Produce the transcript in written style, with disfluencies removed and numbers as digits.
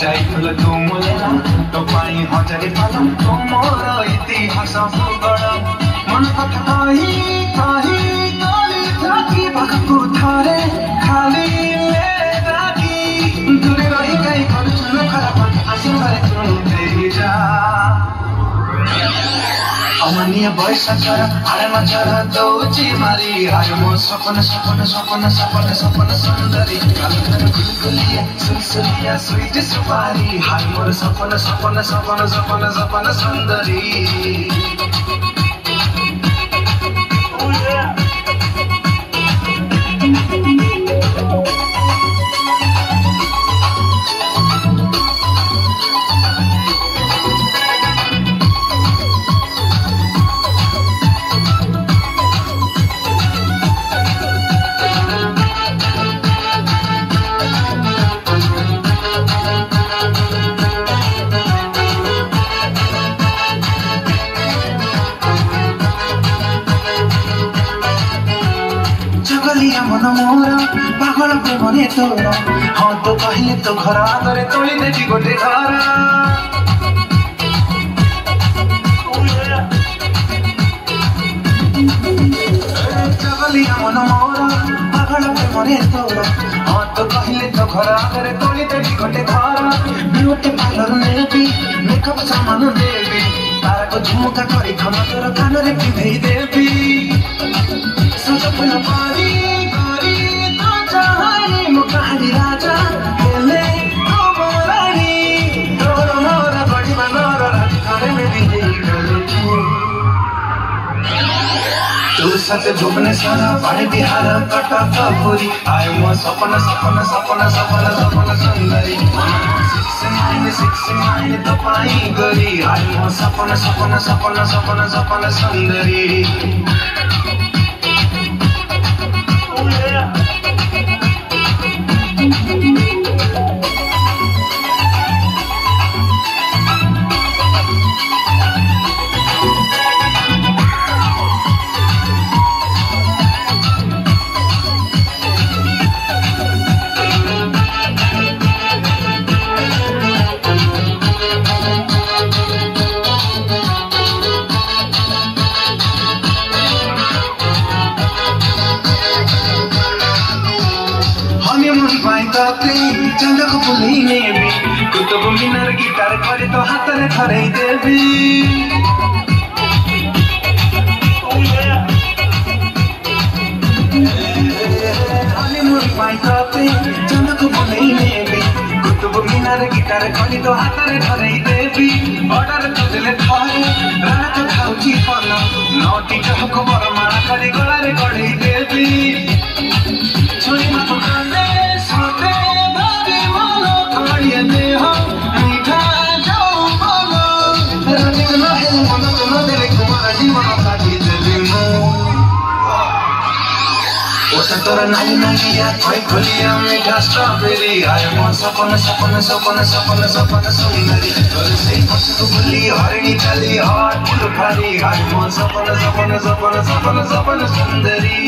ଯାଇଥିଲ ତୁମଲେନା ତୋ ପାଇଁ ହଜାରେ ପାଲ ତୁମର ଇତିହାସ ଭୂଗୋଳ ମନ କଥା କହି କହି ଗଳି ରାତି ପାଖକୁ ଥରେ ଖାଲି ରାତି ଦୂରେ ରହି କାହିଁ କରୁଛୁ ଖରାପ ଆସିବାରେ ଚୁଣୁ ଦେଇଯା अमानिया बयस चर आरे मचर दौची मारी आरे मो सपन सपन सपन सपन सपन सुंदरी कालर गुलगुलिया सुलसुलिया स्वीट सुपारी हाय मोर सपन सपन सपन सपन सपन सुंदरी मन मोर पागल प्रेमरे तोर हाँ तो कहले तो घर आगे तोली देवी गोटे घर जगलिया मन मोर पागल प्रेमरे तोर हाँ तो कहले तो घर आगे तोली देवी गोटे घर ब्यूटी पार्लर नेबी मेकअप सामान देवी तारा को झुमका करी खम तोर कान रे पिंधई देवी सज फूल पारी राजा खेले रानी तोर मोर बड़ी मनोर घरे में भी तू सत भुवनेश्वर पानी बिहार कटक पुरी आय मो सपन सपन सपन सपन सपन सुंदरी 6 तो पाई गरी आय मो सपन सपन सपन सपन सपन सुंदरी चंदक पुली नेबी कुतुब मीनार गिटार करे तो हाथ रे धरे देवी हनीमून पाई कपे चंदक पुली नेबी कुतुब मीनार गिटार करे तो हाथ रे धरे देवी ऑर्डर तो दिले थारे रात खाउची पन नोटी कहको बरमाण करे गला रे गढ़ई देवी छोरी मत कांदे सोते तोरा नाली नालिया कोई खोलिया मीठा स्ट्रॉबेरी आय मो सपन सपन सपन सपन सपन सुंदरी तोर से पछको बुली हरिणी चली हट फुल भारी आय मो सपन सपन सपन सपन सपन सुंदरी